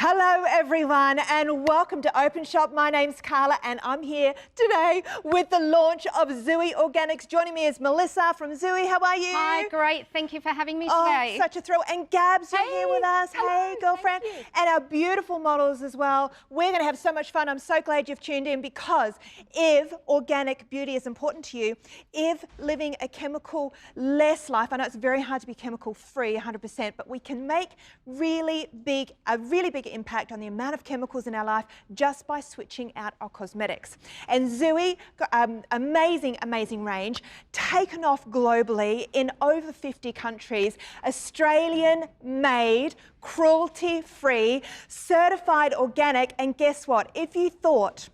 Hello everyone and welcome to Openshop. My name's Carla and I'm here today with the launch of Zuii Organics. Joining me is Melissa from Zuii. How are you? Hi, great. Thank you for having me today. Oh, such a thrill. And Gabs, you're here with us. Hello, hey, girlfriend. And our beautiful models as well. We're going to have so much fun. I'm so glad you've tuned in because if organic beauty is important to you, if living a chemical-less life, I know it's very hard to be chemical-free 100%, but we can make a really big impact on the amount of chemicals in our life just by switching out our cosmetics. And Zuii, amazing range, taken off globally in over 50 countries, Australian made, cruelty free, certified organic. And guess what? If you thought,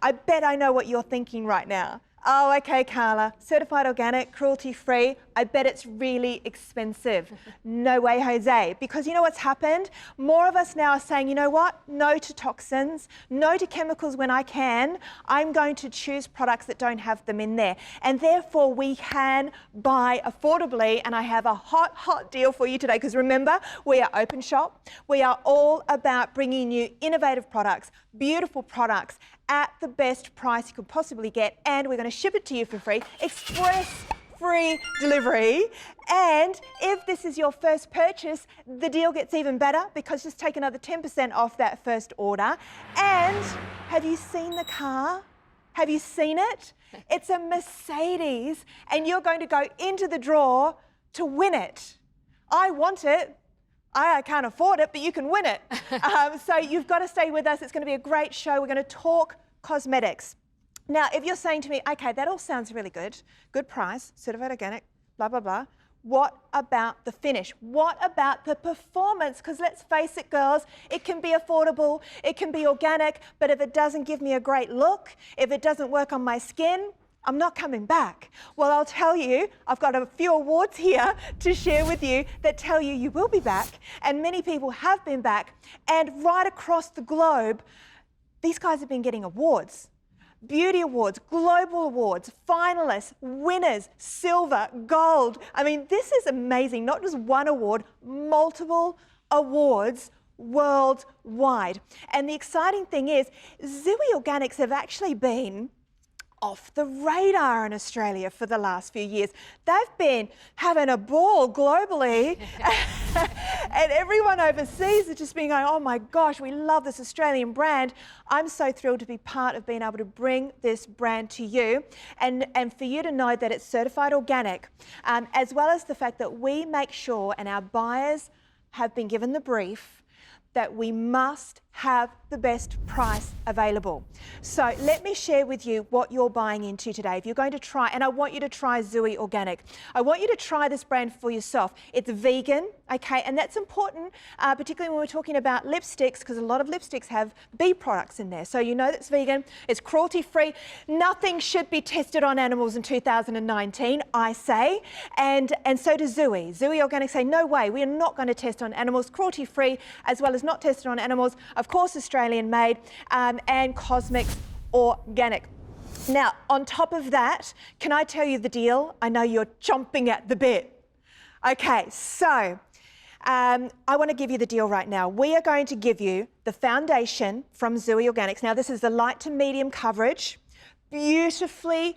I bet I know what you're thinking right now. Oh, okay, Carla, certified organic, cruelty-free, I bet it's really expensive. No way, Jose, because you know what's happened? More of us now are saying, you know what? No to toxins, no to chemicals when I can. I'm going to choose products that don't have them in there. And therefore, we can buy affordably, and I have a hot deal for you today, because remember, we are Openshop. We are all about bringing you innovative products, beautiful products, at the best price you could possibly get, and we're going to ship it to you for free, express free delivery. And if this is your first purchase, the deal gets even better because just take another 10% off that first order. And have you seen the car? Have you seen it? It's a Mercedes, and you're going to go into the draw to win it. I want it. I can't afford it, but you can win it. So you've got to stay with us. It's going to be a great show. We're going to talk cosmetics. Now, if you're saying to me, okay, that all sounds really good, good price, certified organic, blah, blah, blah. What about the finish? What about the performance? Because let's face it, girls, it can be affordable, it can be organic, but if it doesn't give me a great look, if it doesn't work on my skin, I'm not coming back. Well, I'll tell you, I've got a few awards here to share with you that tell you you will be back, and many people have been back, and right across the globe, these guys have been getting awards. Beauty awards, global awards, finalists, winners, silver, gold. I mean, this is amazing. Not just one award, multiple awards worldwide. And the exciting thing is, Zuii Organics have actually been off the radar in Australia for the last few years. They've been having a ball globally and everyone overseas has just been going, oh my gosh, we love this Australian brand. I'm so thrilled to be part of being able to bring this brand to you and for you to know that it's certified organic, as well as the fact that we make sure, and our buyers have been given the brief, that we must have the best price available. So let me share with you what you're buying into today. If you're going to try, and I want you to try Zuii Organic. I want you to try this brand for yourself. It's vegan, okay, and that's important, particularly when we're talking about lipsticks, because a lot of lipsticks have bee products in there. So you know that's vegan, it's cruelty-free. Nothing should be tested on animals in 2019, I say, and so does Zuii. Zuii Organic say, no way, we are not going to test on animals, cruelty-free, as well as not tested on animals, of course Australian made, and cosmic organic. Now, on top of that, can I tell you the deal? I know you're chomping at the bit. Okay, so I want to give you the deal right now. We are going to give you the foundation from Zuii Organics. Now, this is the light to medium coverage, beautifully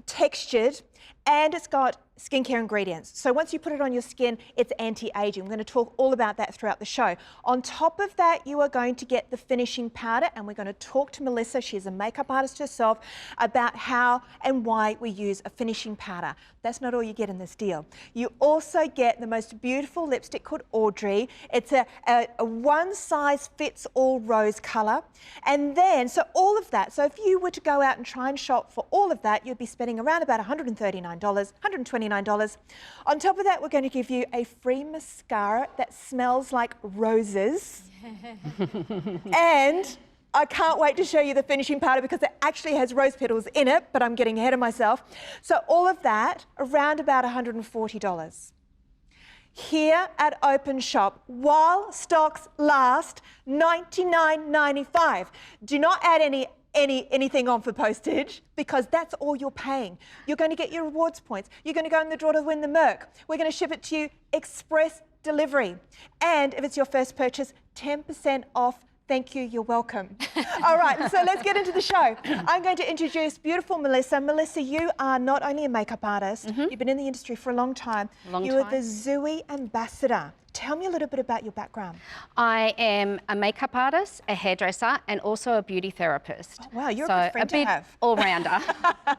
textured, and it's got skincare ingredients. So once you put it on your skin, it's anti-aging. We're going to talk all about that throughout the show. On top of that, you are going to get the finishing powder, and we're going to talk to Melissa, she's a makeup artist herself, about how and why we use a finishing powder. That's not all you get in this deal. You also get the most beautiful lipstick called Audrey. It's a one-size-fits-all rose color. And then, so all of that, so if you were to go out and try and shop for all of that, you'd be spending around about $139, $129. On top of that, we're going to give you a free mascara that smells like roses. And I can't wait to show you the finishing powder because it actually has rose petals in it, but I'm getting ahead of myself. So all of that, around about $140. Here at Openshop, while stocks last, $99.95. Do not add anything on for postage because that's all you're paying. You're going to get your rewards points. You're going to go in the draw to win the Merc. We're going to ship it to you express delivery. And if it's your first purchase, 10% off. Thank you, you're welcome. All right, so let's get into the show. I'm going to introduce beautiful Melissa. Melissa, you are not only a makeup artist, you've been in the industry for a long time. You are the Zuii ambassador. Tell me a little bit about your background. I am a makeup artist, a hairdresser, and also a beauty therapist. Oh, wow, you're a good friend to have. All-rounder.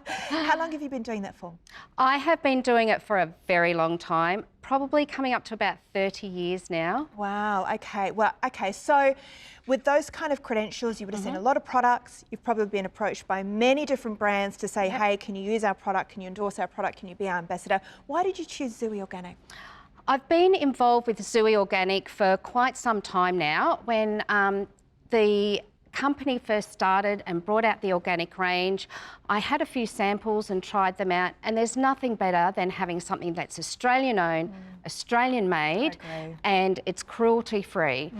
How long have you been doing that for? I have been doing it for a very long time, probably coming up to about 30 years now. Wow, okay. Well, okay, so with those kind of credentials, you would have seen a lot of products. You've probably been approached by many different brands to say, hey, can you use our product? Can you endorse our product? Can you be our ambassador? Why did you choose Zuii Organic? I've been involved with Zuii Organic for quite some time now. When the company first started and brought out the organic range, I had a few samples and tried them out, and there's nothing better than having something that's Australian owned, Australian made, and it's cruelty free.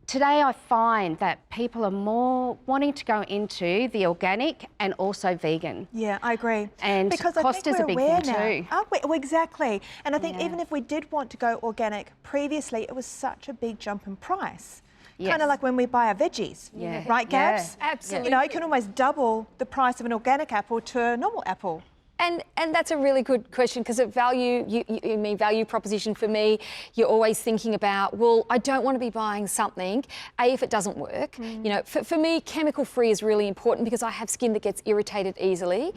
Today I find that people are more wanting to go into the organic and also vegan. Yeah, I agree. And because cost is a big thing too. Aren't we? Well, exactly. And I think even if we did want to go organic previously, it was such a big jump in price. Kind of like when we buy our veggies, right, Gabs? Absolutely. You know, you can almost double the price of an organic apple to a normal apple. And that's a really good question, because at value, you mean value proposition for me, you're always thinking about, well, I don't want to be buying something, if it doesn't work. You know, for me, chemical free is really important because I have skin that gets irritated easily.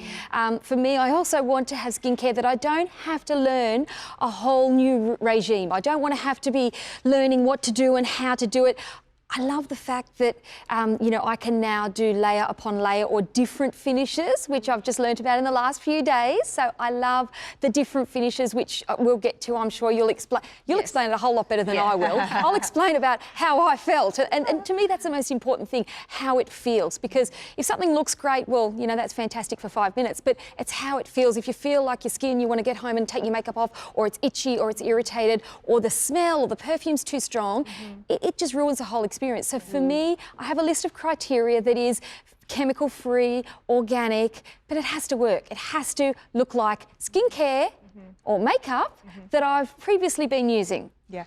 For me, I also want to have skincare that I don't have to learn a whole new regime. I don't want to have to be learning what to do and how to do it. I love the fact that, you know, I can now do layer upon layer or different finishes, which I've just learnt about in the last few days. So I love the different finishes, which we'll get to. I'm sure you'll explain. You'll explain it a whole lot better than I will. I'll explain about how I felt. And to me, that's the most important thing, how it feels. Because if something looks great, well, you know, that's fantastic for 5 minutes. But it's how it feels. If you feel like your skin, you want to get home and take your makeup off, or it's itchy, or it's irritated, or the smell or the perfume's too strong, it just ruins the whole experience. So for me, I have a list of criteria that is chemical free, organic, but it has to work. It has to look like skincare or makeup that I've previously been using. Yeah.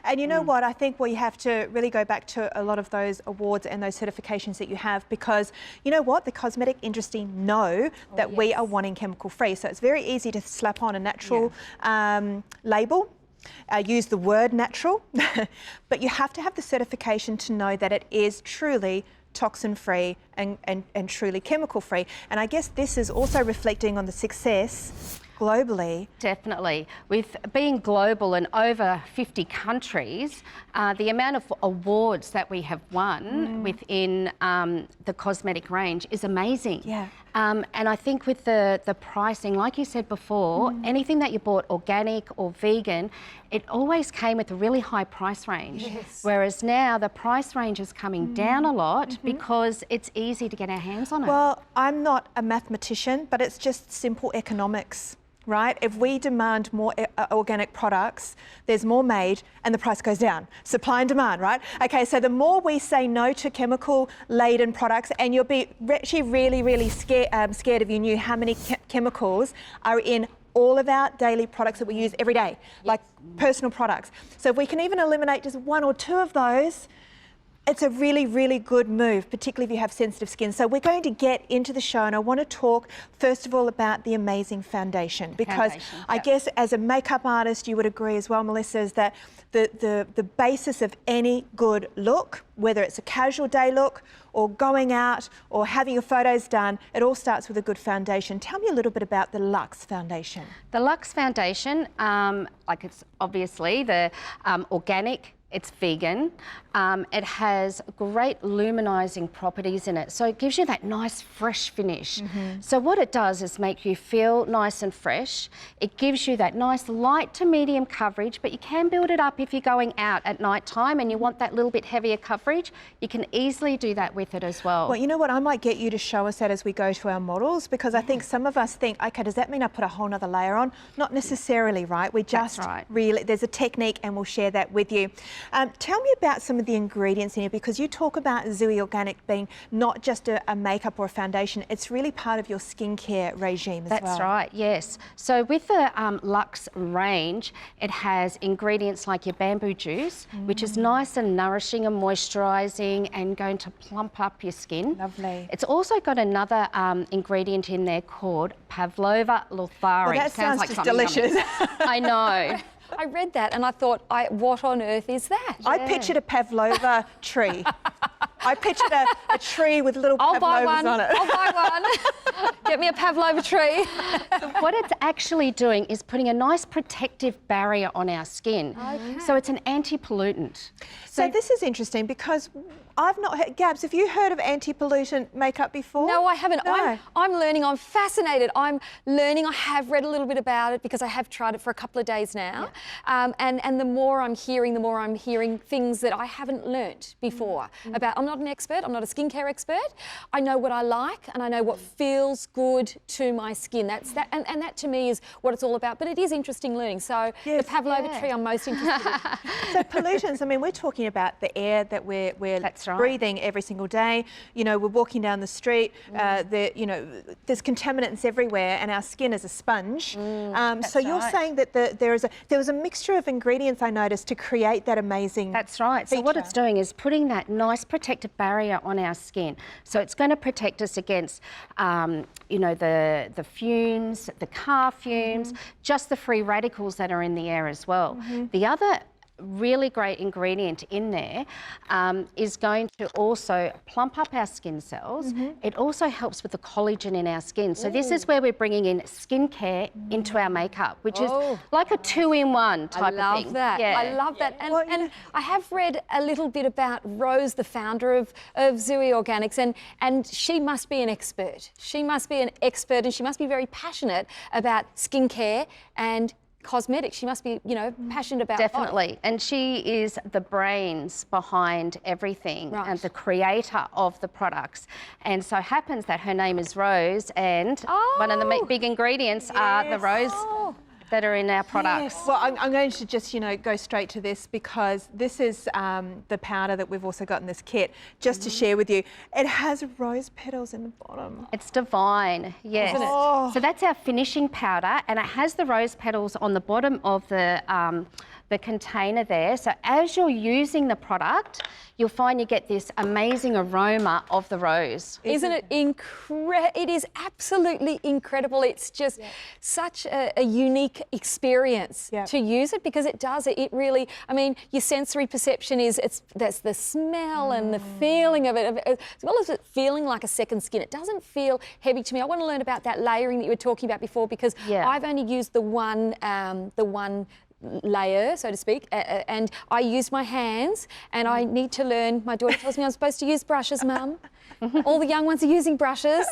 And you know what? I think we have to really go back to a lot of those awards and those certifications that you have, because you know what? The cosmetic industry know that we are wanting chemical free. So it's very easy to slap on a natural label. Use the word natural, but you have to have the certification to know that it is truly toxin-free and truly chemical-free. And I guess this is also reflecting on the success globally. Definitely. With being global in over 50 countries, the amount of awards that we have won within the cosmetic range is amazing. Yeah. And I think with the pricing, like you said before, anything that you bought organic or vegan, it always came with a really high price range. Whereas now the price range is coming down a lot because it's easy to get our hands on it. Well, I'm not a mathematician, but it's just simple economics. Right? If we demand more organic products, there's more made and the price goes down. Supply and demand, right? Okay, so the more we say no to chemical-laden products, and you'll be actually really scared if you knew how many chemicals are in all of our daily products that we use every day, like personal products. So if we can even eliminate just 1 or 2 of those, it's a really good move, particularly if you have sensitive skin. So we're going to get into the show, and I want to talk first of all about the amazing foundation, because I guess as a makeup artist you would agree as well, Melissa, is that the basis of any good look, whether it's a casual day look or going out or having your photos done, it all starts with a good foundation. Tell me a little bit about the Luxe Foundation. The Luxe Foundation, like it's obviously the organic, it's vegan, it has great luminising properties in it, so it gives you that nice fresh finish. So what it does is make you feel nice and fresh. It gives you that nice light to medium coverage, but you can build it up if you're going out at night time and you want that little bit heavier coverage. You can easily do that with it as well. Well, you know what, I might get you to show us that as we go to our models, because I think some of us think, okay, does that mean I put a whole nother layer on? Not necessarily, right? We just really, there's a technique and we'll share that with you. Tell me about some of the ingredients in here, because you talk about Zuii Organic being not just a makeup or a foundation, it's really part of your skincare regime as well. That's right, yes. So with the Luxe range, it has ingredients like your bamboo juice, which is nice and nourishing and moisturising and going to plump up your skin. Lovely. It's also got another ingredient in there called Pavlova luthari. Well, that sounds like just something delicious. I know. I read that and I thought, what on earth is that? I pictured a Pavlova tree. I pictured a tree with little I'll buy Pavlovas one. on it. I'll buy one. Get me a Pavlova tree. What it's actually doing is putting a nice protective barrier on our skin. Okay. So it's an anti-pollutant. So this is interesting because I've not heard, Gabs, have you heard of anti-pollutant makeup before? No, I haven't. No. I'm learning. I'm fascinated. I'm learning. I have read a little bit about it because I have tried it for a couple of days now. And the more I'm hearing things that I haven't learnt before about. I'm not an expert. I'm not a skincare expert. I know what I like and I know what feels good to my skin. That's that, and that to me is what it's all about. But it is interesting learning. So the Pavlova tree, I'm most interested in. So pollutants, I mean, we're talking about the air that we're That's right. breathing every single day. You know, we're walking down the street, you know, there's contaminants everywhere and our skin is a sponge. So you're right. saying that there was a mixture of ingredients, I noticed, to create that amazing That's right. So what feature. it's doing is putting that nice protective barrier on our skin. So it's going to protect us against, you know, the fumes, the car fumes, just the free radicals that are in the air as well. The other really great ingredient in there is going to also plump up our skin cells. It also helps with the collagen in our skin. So this is where we're bringing in skincare into our makeup, which is like a two-in-one type of thing. I love that. Yeah. I love that. And I have read a little bit about Rose, the founder of Zuii Organics, and she must be an expert. She must be an expert and she must be very passionate about skincare and cosmetics. She must be, you know, passionate about Definitely. And she is the brains behind everything and the creator of the products. And so happens that her name is Rose, and one of the big ingredients are the rose that are in our products. Well, I'm going to just, you know, go straight to this because this is the powder that we've also got in this kit, just to share with you. It has rose petals in the bottom. It's divine, yes. So that's our finishing powder, and it has the rose petals on the bottom of the container there. So as you're using the product, you'll find you get this amazing aroma of the rose. Isn't it incredible? It is absolutely incredible. It's just such a unique experience to use it because it does it. It really, I mean, your sensory perception that's the smell and the feeling of it, as well as it feeling like a second skin. It doesn't feel heavy to me. I want to learn about that layering that you were talking about before because I've only used the one layer, so to speak, and I use my hands and I need to learn. My daughter tells me I'm supposed to use brushes, Mum. All the young ones are using brushes.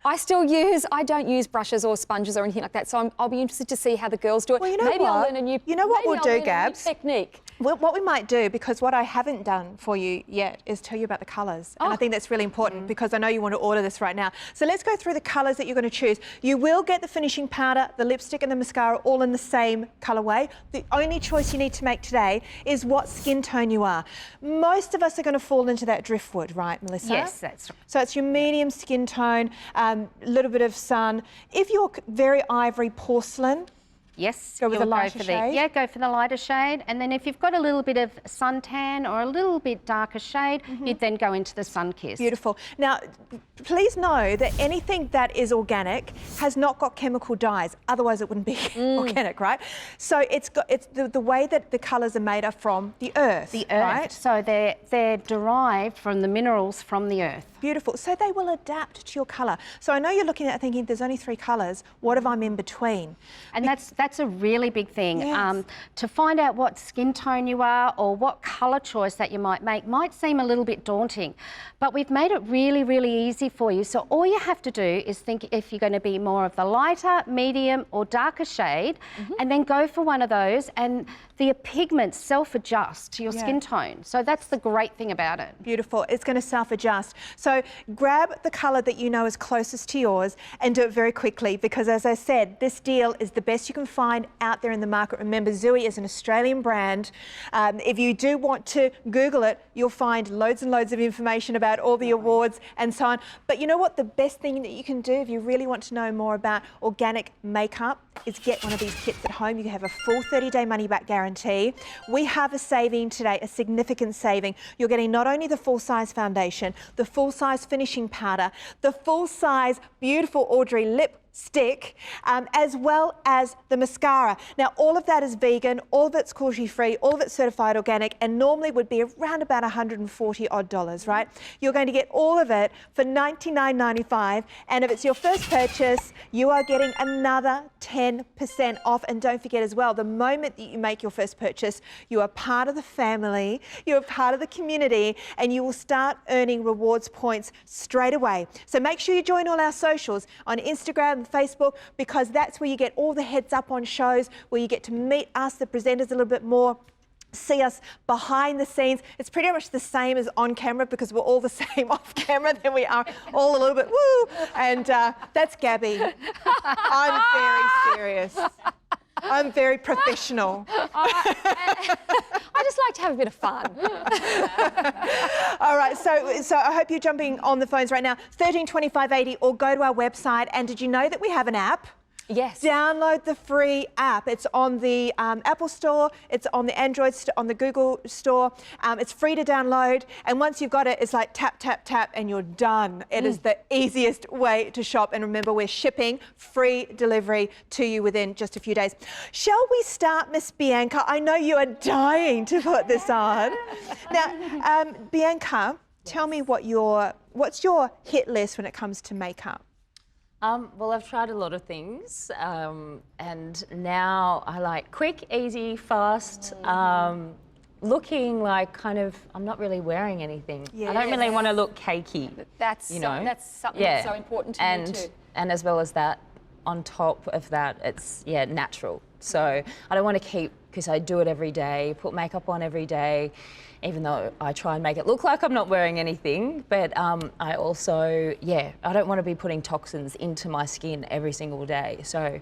I don't use brushes or sponges or anything like that, so I'll be interested to see how the girls do it. Well, you know maybe what? I'll learn a new You know what we'll do, Gabs? Technique. What we might do, because what I haven't done for you yet is tell you about the colours. And I think that's really important because I know you want to order this right now. So let's go through the colours that you're going to choose. You will get the finishing powder, the lipstick and the mascara all in the same colourway. The only choice you need to make today is what skin tone you are. Most of us are going to fall into that driftwood, right, Melissa? Yes, that's right. So it's your medium skin tone, a little bit of sun. If you're very ivory porcelain, Yes, go with you'll a lighter go for shade? Yeah, go for the lighter shade. And then if you've got a little bit of suntan or a little bit darker shade, you'd then go into the sun kiss. Beautiful. Now, please know that anything that is organic has not got chemical dyes. Otherwise, it wouldn't be organic, right? So it's the way that the colours are made are from the earth. The earth. Right? So they're derived from the minerals from the earth. Beautiful. So they will adapt to your colour. So I know you're looking at it thinking, there's only 3 colours. What if I'm in between? And that's a really big thing. Yes. To find out what skin tone you are or what colour choice that you might make might seem a little bit daunting, but we've made it really, really easy for you. So all you have to do is think if you're going to be more of the lighter, medium or darker shade, and then go for one of those, and the pigments self-adjust to your skin tone. So that's the great thing about it. Beautiful. It's going to self-adjust. So grab the colour that you know is closest to yours and do it very quickly because, as I said, this deal is the best you can find out there in the market. Remember, Zuii is an Australian brand. If you do want to Google it, you'll find loads and loads of information about all the awards and so on. But you know what? The best thing that you can do if you really want to know more about organic makeup is get one of these kits at home. You have a full 30-day money-back guarantee. We have a saving today, a significant saving. You're getting not only the full-size foundation, the full-size finishing powder, the full-size beautiful Audrey lipstick, as well as the mascara. Now, all of that is vegan, all of it's cruelty-free, all of it's certified organic, and normally would be around about $140 odd, right? You're going to get all of it for $99.95, and if it's your first purchase, you are getting another 10% off. And don't forget as well, the moment that you make your first purchase, you are part of the family, you are part of the community, and you will start earning rewards points straight away. So make sure you join all our socials on Instagram and Facebook, because that's where you get all the heads up on shows, where you get to meet us, the presenters, a little bit more, see us behind the scenes. It's pretty much the same as on camera, because we're all the same off camera, then we are all a little bit woo. And that's Gabby. I'm very serious. I'm very professional. I just like to have a bit of fun. All right, so I hope you're jumping on the phones right now, 132580, or go to our website. And did you know that we have an app? Yes. Download the free app. It's on the Apple Store, it's on the Android Store, on the Google Store. It's free to download, and once you've got it, it's like tap, tap, tap, and you're done. It is the easiest way to shop. And remember, we're shipping free delivery to you within just a few days. Shall we start, Miss Bianca? I know you are dying to put this on. Now, Bianca, tell me what's your hit list when it comes to makeup? Well, I've tried a lot of things, and now I like quick, easy, fast, looking like kind of, I'm not really wearing anything. Yes. I don't really want to look cakey. That's something that's so important to me too. And as well as that, on top of that, it's, natural. So I don't want to keep, because I do it every day, put makeup on every day, even though I try and make it look like I'm not wearing anything. But I also, I don't want to be putting toxins into my skin every single day. So,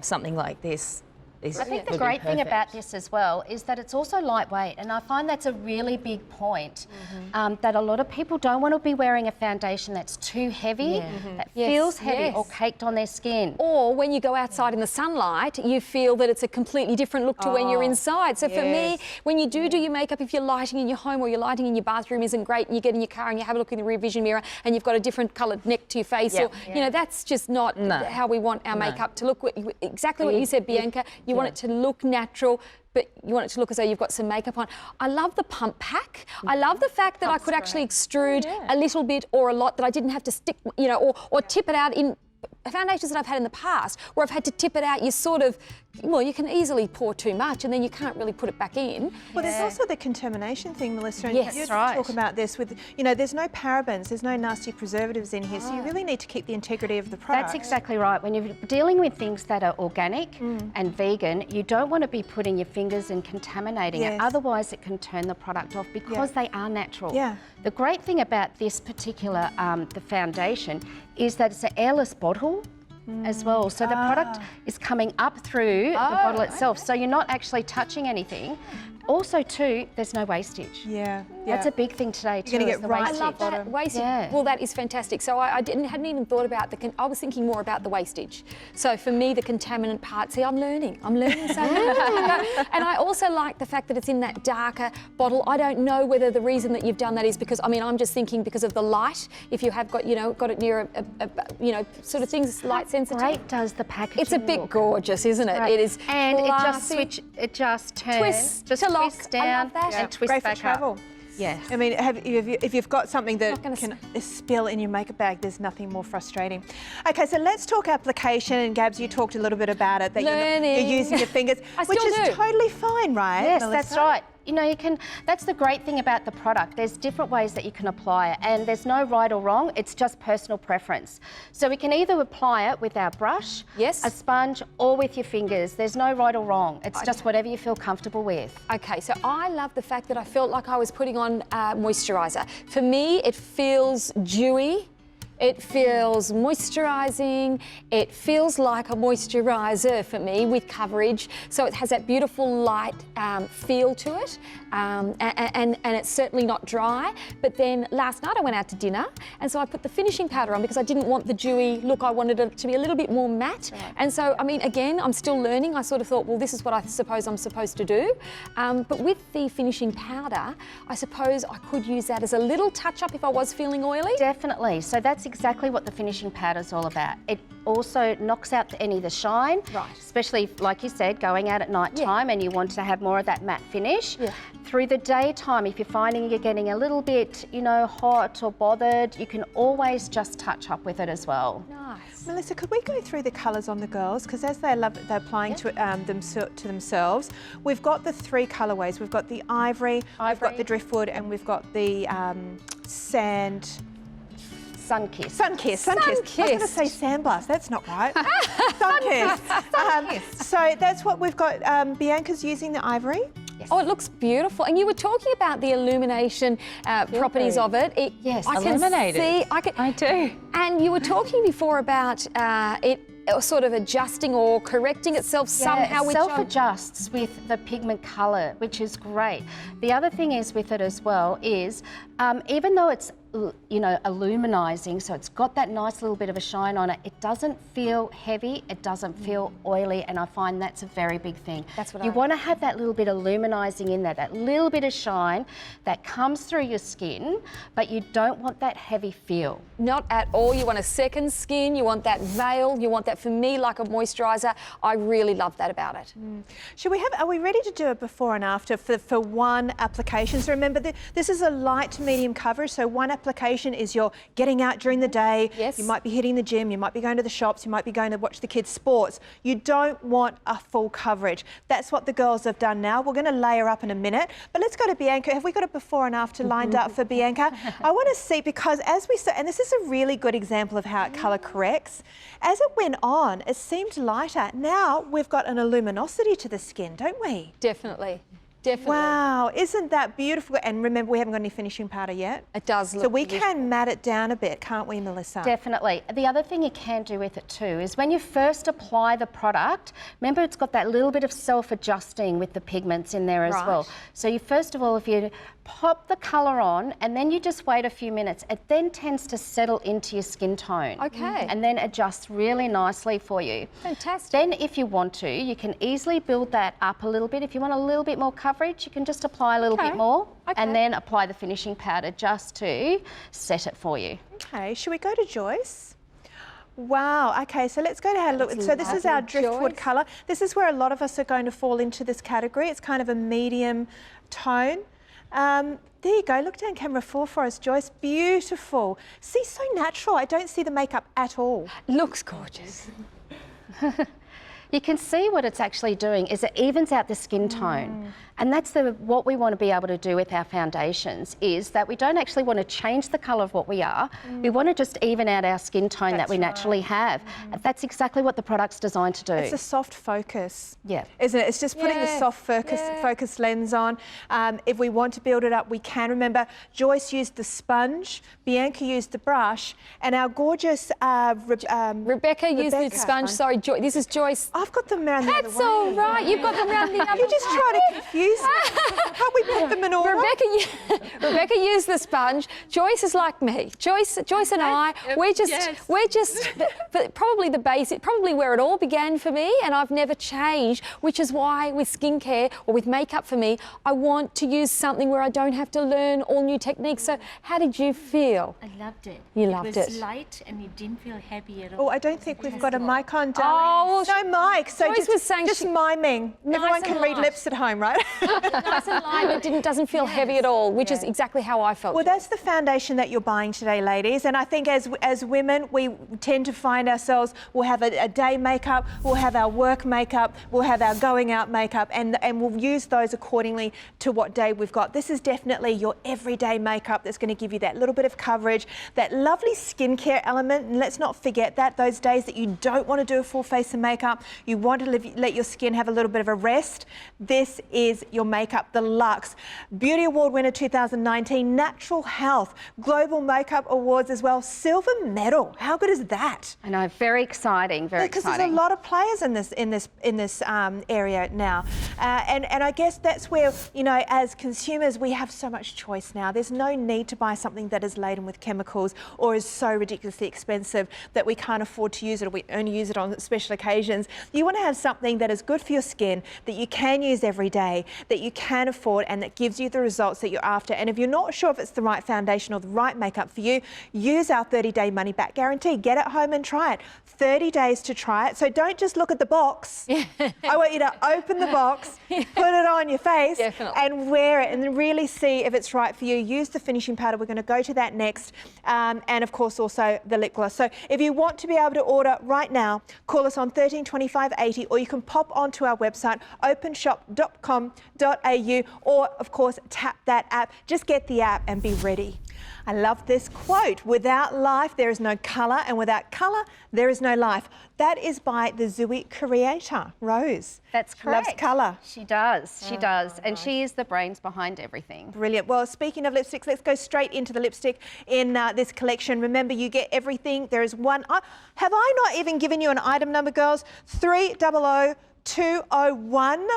something like this is I think the great thing about this as well is that it's also lightweight, and I find that's a really big point, that a lot of people don't want to be wearing a foundation that's too heavy, that feels heavy or caked on their skin. Or when you go outside in the sunlight, you feel that it's a completely different look to when you're inside. So for me, when you do your makeup, if your lighting in your home or your lighting in your bathroom isn't great, and you get in your car and you have a look in the rear vision mirror and you've got a different coloured neck to your face, or that's just not how we want our makeup to look. Exactly what you said, Bianca. You want it to look natural, but you want it to look as though you've got some makeup on. I love the pump pack. I love the fact that I could actually extrude a little bit or a lot, that I didn't have to stick, or tip it out in foundations that I've had in the past, where I've had to tip it out. You sort of, you can easily pour too much and then you can't really put it back in. Well, there's also the contamination thing, Melissa. And yes, you talk about this with, there's no parabens, there's no nasty preservatives in here, so you really need to keep the integrity of the product. That's exactly right. When you're dealing with things that are organic and vegan, you don't want to be putting your fingers and contaminating it. Otherwise, it can turn the product off, because they are natural. The great thing about this particular, the foundation, is that it's an airless bottle as well. So the product is coming up through the bottle itself. So you're not actually touching anything. Also, too, there's no wastage. That's a big thing today, too. You're going to get right. I love that wastage. Well, that is fantastic. So I hadn't even thought about I was thinking more about the wastage. So for me, the contaminant part. See, I'm learning so much. And I also like the fact that it's in that darker bottle. I don't know whether the reason that you've done that is because, I'm just thinking because of the light. If you have got, got it near sort of things light sensitive. Great does the packaging It's a bit gorgeous, isn't it? Right. It is. And classy. it just turns. Twist down and twist Great back for travel. up. Yes. I mean, if you've got something that can spill in your makeup bag, there's nothing more frustrating. Okay, so let's talk application. And Gabs, you talked a little bit about it, that you're using your fingers, which is totally fine, right? Yes, Melissa? that's right. That's the great thing about the product. There's different ways that you can apply it, and there's no right or wrong. It's just personal preference. So we can either apply it with our brush, a sponge, or with your fingers. There's no right or wrong. It's just whatever you feel comfortable with. Okay, so I love the fact that I felt like I was putting on moisturiser. For me, it feels dewy. It feels moisturising. It feels like a moisturiser for me with coverage. So it has that beautiful light feel to it, and it's certainly not dry. But then last night I went out to dinner, and so I put the finishing powder on because I didn't want the dewy look. I wanted it to be a little bit more matte. Right. And so, I mean, again, I'm still learning. I sort of thought, well, this is what I suppose I'm supposed to do. But with the finishing powder, I suppose I could use that as a little touch-up if I was feeling oily. Definitely. So that's exactly what the finishing powder is all about. It also knocks out any of the shine, right, especially, like you said, going out at night time, and you want to have more of that matte finish. Yeah. Through the daytime, if you're finding you're getting a little bit, you know, hot or bothered, you can always just touch up with it as well. Nice. Melissa, could we go through the colours on the girls? Because as they're applying to themselves, we've got the 3 colourways. We've got the ivory, we've got the driftwood, and we've got the sand... Sun-kissed. Sun-kissed. I was going to say sandblast. That's not right. Sun-kissed. So that's what we've got. Bianca's using the ivory. Yes. Oh, it looks beautiful. And you were talking about the illumination properties of it. Yes, I illuminated. Can see. I do. And you were talking before about it sort of adjusting or correcting itself somehow. It self-adjusts with the pigment colour, which is great. The other thing is with it as well is, even though it's, you know, illuminizing, so it's got that nice little bit of a shine on it, it doesn't feel heavy, it doesn't feel oily, and I find that's a very big thing. That's what you want to have that little bit of luminizing in there, that little bit of shine that comes through your skin, but you don't want that heavy feel. Not at all. You want a second skin, you want that veil, you want that, for me, like a moisturiser. I really love that about it. Should we have, are we ready to do a before and after for one application? So remember, this is a light to medium coverage, so one application is you're getting out during the day, yes, you might be hitting the gym, you might be going to the shops, you might be going to watch the kids' sports. You don't want a full coverage. That's what the girls have done now. We're going to layer up in a minute, but let's go to Bianca. Have we got a before and after lined up for Bianca? I want to see, because as we said, and this is a really good example of how it colour corrects, as it went on, it seemed lighter. Now we've got an luminosity to the skin, don't we? Definitely. Definitely. Wow, isn't that beautiful? And remember, we haven't got any finishing powder yet. It does look so we beautiful. can matte it down a bit, can't we, Melissa? Definitely. The other thing you can do with it too is when you first apply the product, remember it's got that little bit of self-adjusting with the pigments in there as well. So you first of all, if you pop the colour on and then you just wait a few minutes, it then tends to settle into your skin tone. Okay. And then adjusts really nicely for you. Fantastic. Then if you want to, you can easily build that up a little bit. If you want a little bit more coverage, you can just apply a little bit more and then apply the finishing powder just to set it for you. Okay, should we go to Joyce? Wow, okay, so let's go to have a look. So this is our driftwood colour. This is where a lot of us are going to fall into this category. It's kind of a medium tone. There you go, look down camera 4 for us, Joyce. Beautiful. See, so natural. I don't see the makeup at all. Looks gorgeous. You can see what it's actually doing is it evens out the skin tone. And that's what we want to be able to do with our foundations, is that we don't actually want to change the colour of what we are. We want to just even out our skin tone that we naturally have. That's exactly what the product's designed to do. It's a soft focus, yeah, isn't it? It's just putting the soft focus lens on. If we want to build it up, we can. Remember, Joyce used the sponge, Bianca used the brush, and our gorgeous Rebecca used the sponge. Sorry, this is Joyce. I've got them around the other way. That's all right. You've got them around the other way. You're just trying to confuse me. Can't we put them in order? Rebecca used the sponge. Joyce is like me. Joyce and I, we're just probably the basic, probably where it all began for me, and I've never changed, which is why with skincare or with makeup for me, I want to use something where I don't have to learn all new techniques. So how did you feel? I loved it. You loved it. It was light and it didn't feel heavy at all. Oh, I don't think we've got a mic on, darling. Oh, no mic. So Joyce was saying just miming. Everyone can read lips at home, right? Nice and light. It doesn't feel heavy at all, which is exactly how I felt. Well, that's the foundation that you're buying today, ladies. And I think as women, we tend to find ourselves, we'll have a day makeup, we'll have our work makeup, we'll have our going out makeup, and we'll use those accordingly to what day we've got. This is definitely your everyday makeup that's going to give you that little bit of coverage, that lovely skincare element. And let's not forget that, those days that you don't want to do a full face of makeup, you want to let your skin have a little bit of a rest, this is is your makeup, the Luxe Beauty Award winner 2019, Natural Health, Global Makeup Awards as well, silver medal. How good is that? I know, very exciting, very Because exciting. there's a lot of players in this area now, and I guess that's where, you know, as consumers, we have so much choice now. There's no need to buy something that is laden with chemicals or is so ridiculously expensive that we can't afford to use it, or we only use it on special occasions. You want to have something that is good for your skin, that you can use every day, that you can afford, and that gives you the results that you're after. And if you're not sure if it's the right foundation or the right makeup for you, use our 30-day money-back guarantee. Get it home and try it. 30 days to try it. So don't just look at the box. I want you to open the box, put it on your face, and wear it, and really see if it's right for you. Use the finishing powder. We're going to go to that next. And of course also the lip gloss. So if you want to be able to order right now, call us on 13 25 80, or you can pop onto our website openshop.com.au, or of course tap that app. Just get the app and be ready. I love this quote: without life there is no colour, and without colour there is no life. That is by the Zuii creator, Rose. That's correct. Loves colour. She does, she does. And she is the brains behind everything. Brilliant. Well, speaking of lipsticks, let's go straight into the lipstick in this collection. Remember, you get everything. There is one. Have I not even given you an item number, girls? 300201.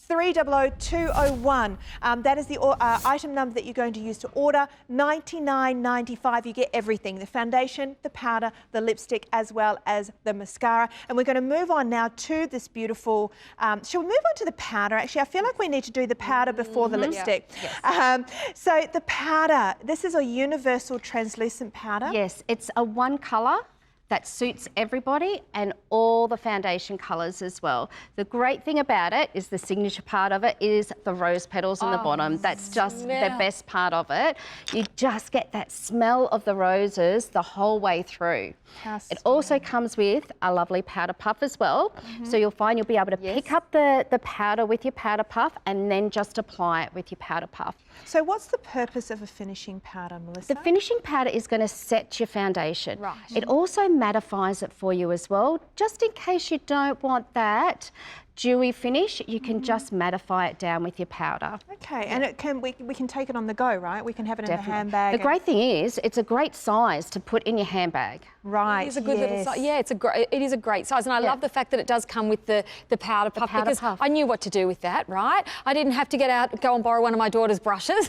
300201. That is the item number that you're going to use to order. $99.95. You get everything: the foundation, the powder, the lipstick, as well as the mascara. And we're going to move on now to this beautiful. Shall we move on to the powder? Actually, I feel like we need to do the powder before the lipstick. Yes. So the powder. This is a universal translucent powder. Yes, it's a one colour that suits everybody, and all the foundation colours as well. The great thing about it is the signature part of it is the rose petals on the bottom. That's just the best part of it. You just get that smell of the roses the whole way through. It also comes with a lovely powder puff as well. So you'll find you'll be able to pick up the powder with your powder puff and then just apply it with your powder puff. So what's the purpose of a finishing powder, Melissa? The finishing powder is going to set your foundation. Right. It also mattifies it for you as well. Just in case you don't want that dewy finish, you can just mattify it down with your powder. Okay, and it can we can take it on the go, right? We can have it in the handbag. The great thing is, it's a great size to put in your handbag. Right. It is a good little size. Yeah, it is a great size, and I love the fact that it does come with the powder puff, because I knew what to do with that. Right, I didn't have to go and borrow one of my daughter's brushes.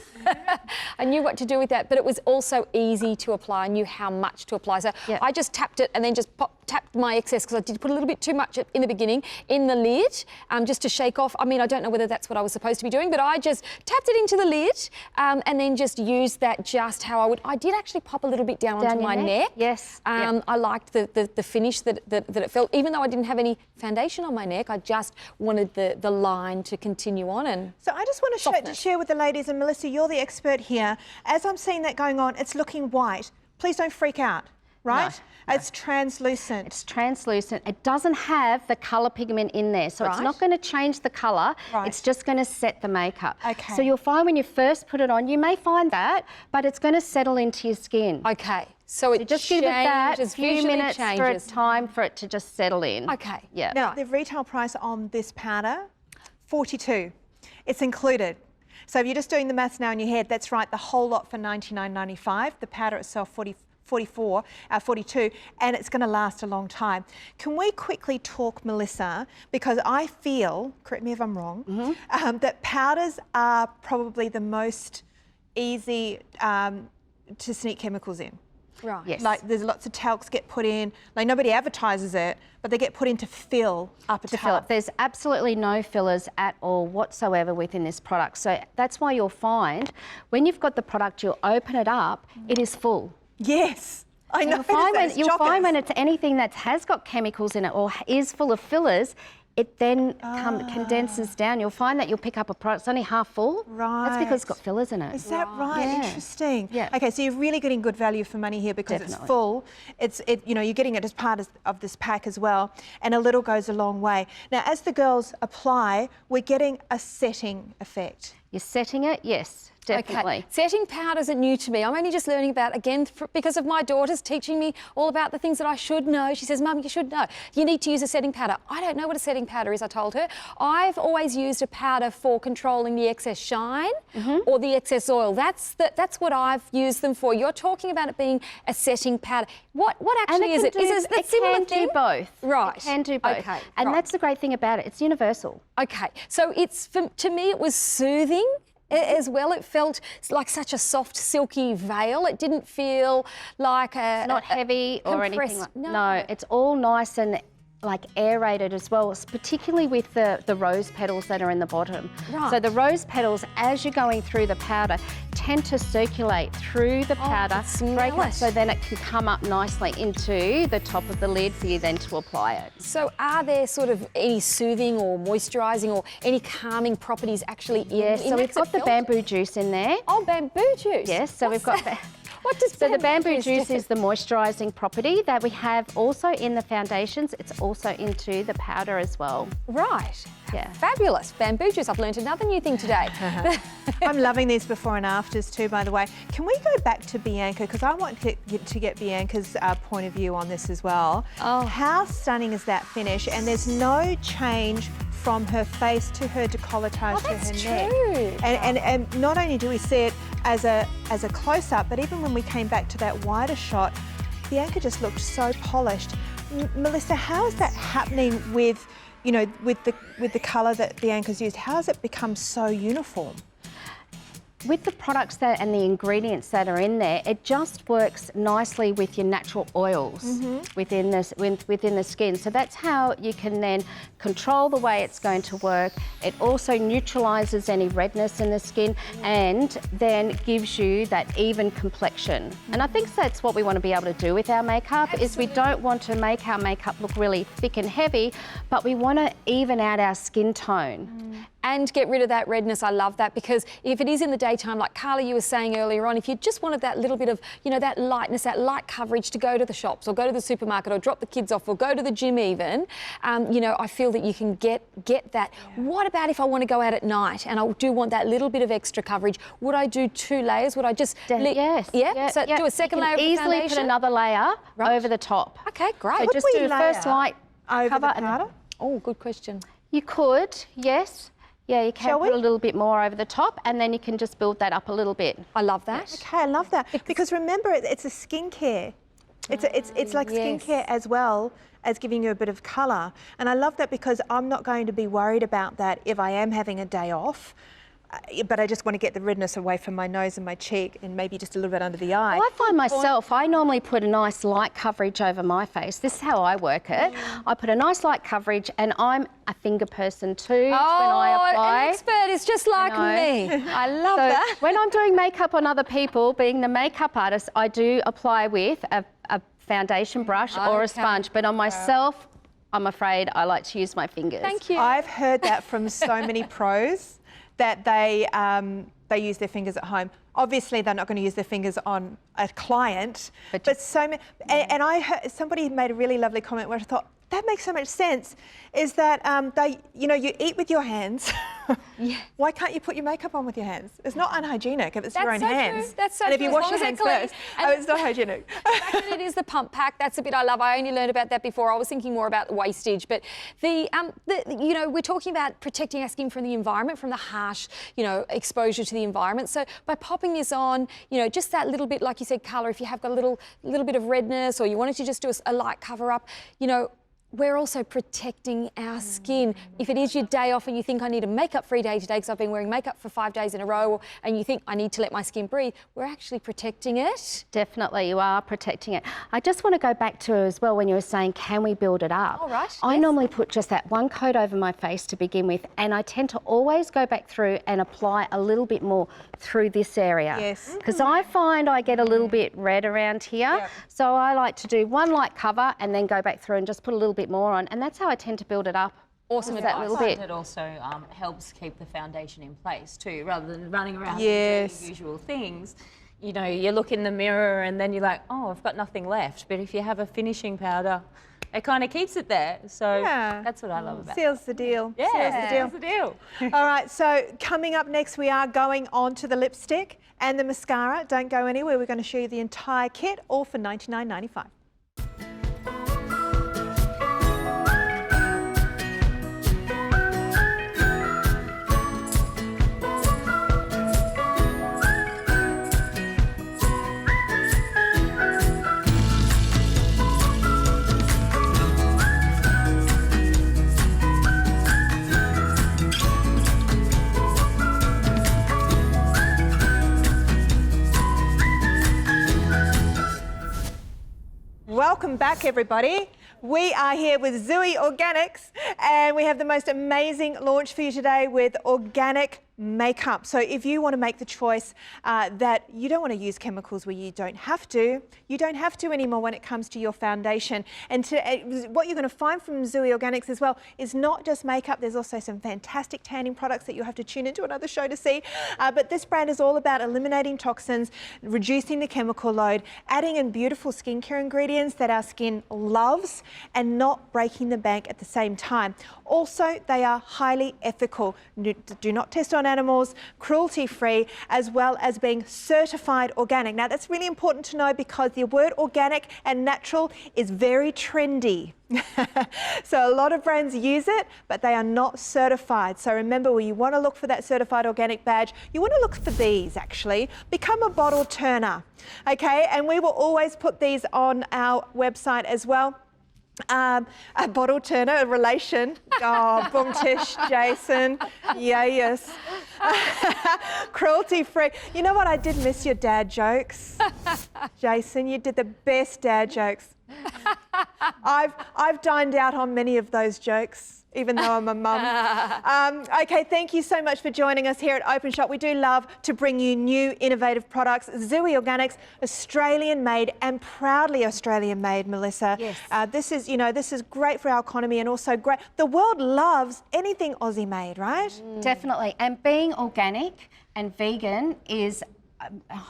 I knew what to do with that, but it was also easy to apply. I knew how much to apply, so I just tapped it and then just tapped my excess, because I did put a little bit too much in the beginning in the lid, just to shake off. I mean, I don't know whether that's what I was supposed to be doing, but I just tapped it into the lid and then just used that just how I would. I did actually pop a little bit down onto my neck. Yes. I liked the finish that it felt, even though I didn't have any foundation on my neck. I just wanted the line to continue on. And so I just want to share with the ladies, and Melissa, you're the expert here. As I'm seeing that going on, it's looking white. Please don't freak out. Right? No. It's translucent. It's translucent. It doesn't have the colour pigment in there, so it's not going to change the colour. It's just going to set the makeup. Okay. So you'll find when you first put it on, you may find that, but it's going to settle into your skin. Okay. So it just give it that few minutes for time for it to just settle in. Okay. Yeah. Now, the retail price on this powder, $42. It's included. So if you're just doing the maths now in your head, that's right, the whole lot for $99.95. The powder itself, $42, and it's going to last a long time. Can we quickly talk, Melissa, because I feel, correct me if I'm wrong, that powders are probably the most easy to sneak chemicals in. Right. Yes. Like there's lots of talcs get put in, like nobody advertises it, but they get put in to fill up a tub. There's absolutely no fillers at all whatsoever within this product. So that's why you'll find when you've got the product, you'll open it up, it is full. Yes. I know. You'll find when it's anything that has got chemicals in it or is full of fillers, it then condenses down. You'll find that you'll pick up a product, it's only half full. Right. That's because it's got fillers in it. Is that right? Yeah. Interesting. Yeah. Okay, so you're really getting good value for money here because it's full. You're getting it as part of this pack as well, and a little goes a long way. Now, as the girls apply, we're getting a setting effect. You're setting it, yes. definitely. Okay. Setting powder isn't new to me. I'm only just learning about, again, because of my daughters teaching me all about the things that I should know. She says, Mum, you should know. You need to use a setting powder. I don't know what a setting powder is, I told her. I've always used a powder for controlling the excess shine or the excess oil. That's what I've used them for. You're talking about it being a setting powder. What actually is it? Is it a similar thing? It can do both. Right. It can do both. Okay. And right. that's the great thing about it. It's universal. Okay. So to me, it was soothing. As well, it felt like such a soft, silky veil. It didn't feel like It's not heavy or anything like no, it's all nice and like aerated as well, particularly with the rose petals that are in the bottom. Right. So the rose petals, as you're going through the powder, tend to circulate through the powder, break it, so then it can come up nicely into the top of the lid for you then to apply it. So are there sort of any soothing or moisturising or any calming properties actually in Yes, so we've got the bamboo juice in there. Oh, bamboo juice. Yes, so we've got What does so the bamboo juice is the moisturising property that we have also in the foundations. It's also into the powder as well. Right. Yeah. Fabulous. Bamboo juice. I've learned another new thing today. I'm loving these before and afters too, by the way. Can we go back to Bianca? Because I want to get Bianca's point of view on this as well. Oh. How stunning is that finish? And there's no change from her face to her decolletage to her neck. True. And not only do we see it as a close-up, but even when we came back to that wider shot, Bianca just looked so polished. Melissa, how is that happening with, you know, with the colour that Bianca's used? How has it become so uniform? With the products and the ingredients that are in there, it just works nicely with your natural oils within the skin. So that's how you can then control the way it's going to work. It also neutralises any redness in the skin and then gives you that even complexion. And I think that's what we want to be able to do with our makeup. Is we don't want to make our makeup look really thick and heavy, but we want to even out our skin tone. And get rid of that redness. I love that, because if it is in the daytime, like Carla, you were saying earlier on, if you just wanted that little bit of, you know, that lightness, that light coverage to go to the shops or go to the supermarket or drop the kids off or go to the gym even, you know, I feel that you can get that. Yeah. What about if I want to go out at night and I do want that little bit of extra coverage? Would I do 2 layers? Would I just... Yes. Yeah? So do a second layer of the easily foundation? put another layer over the top. Okay, great. So just do the first light over cover. the powder? Oh, good question. You could, yes. Yeah, you can Shall put we? a little bit more over the top and then you can just build that up a little bit. I love that. Okay, I love that. Because remember, it's a skincare. It's like skincare as well as giving you a bit of colour. And I love that because I'm not going to be worried about that if I am having a day off. But I just want to get the redness away from my nose and my cheek and maybe just a little bit under the eye. Well, I find myself, I normally put a nice light coverage over my face. This is how I work it. I put a nice light coverage and I'm a finger person too when I apply. An expert is just like me. I love that. When I'm doing makeup on other people, being the makeup artist, I do apply with a foundation brush or a sponge. But on myself, I'm afraid I like to use my fingers. Thank you. I've heard that from so many pros that they use their fingers at home. Obviously, they're not going to use their fingers on a client, but so many. And I heard somebody made a really lovely comment where I thought that makes so much sense. Is that you eat with your hands. Yeah. Why can't you put your makeup on with your hands? It's not unhygienic if it's your own so hands. True. That's so and if true. you wash your hands first, it's not hygienic. The fact that it is the pump pack, that's a bit I love. I only learned about that before. I was thinking more about the wastage, but we're talking about protecting our skin from the environment, from the harsh, exposure to the environment. So by popping this on, just that little bit, like you said, colour, if you have got a little bit of redness or you wanted to just do a light cover up, we're also protecting our skin. If it is your day off and you think I need a makeup-free day today because I've been wearing makeup for 5 days in a row, and you think I need to let my skin breathe, we're actually protecting it. Definitely, you are protecting it. I just want to go back to as well when you were saying, can we build it up? All right. I normally put just that one coat over my face to begin with, and I tend to always go back through and apply a little bit more through this area. Yes. Because I find I get a little bit red around here. Yep. So I like to do one light cover and then go back through and just put a little bit more on. And that's how I tend to build it up. Awesome that little I bit. find it also helps keep the foundation in place too, rather than running around Yes. and doing usual things. You look in the mirror and then you're like, oh, I've got nothing left. But if you have a finishing powder, it kind of keeps it there. So Yeah. that's what I love about it. Seals the deal. Yeah, Seals the deal. that's the deal. All right, so coming up next, we are going on to the lipstick and the mascara. Don't go anywhere. We're going to show you the entire kit, all for $99.95. Welcome back, everybody. We are here with Zuii Organics, and we have the most amazing launch for you today with organic makeup. So if you want to make the choice that you don't want to use chemicals where you don't have to anymore when it comes to your foundation. And what you're going to find from Zuii Organics as well is not just makeup, there's also some fantastic tanning products that you'll have to tune into another show to see. But this brand is all about eliminating toxins, reducing the chemical load, adding in beautiful skincare ingredients that our skin loves, and not breaking the bank at the same time. Also, they are highly ethical, do not test on animals, cruelty-free, as well as being certified organic. Now, that's really important to know because the word organic and natural is very trendy. So a lot of brands use it, but they are not certified. So remember, when you want to look for that certified organic badge, you want to look for these actually. Become a bottle turner, okay? And we will always put these on our website as well. A bottle turner, a relation. Oh, boom tish, Jason. Yeah, yes. Cruelty free. You know what? I did miss your dad jokes. Jason, you did the best dad jokes. I've dined out on many of those jokes, even though I'm a mum. Okay, thank you so much for joining us here at Openshop. We do love to bring you new innovative products. Zuii Organics, Australian made and proudly Australian made, Melissa. Yes. This is great for our economy and also great. The world loves anything Aussie made, right? Definitely. And being organic and vegan is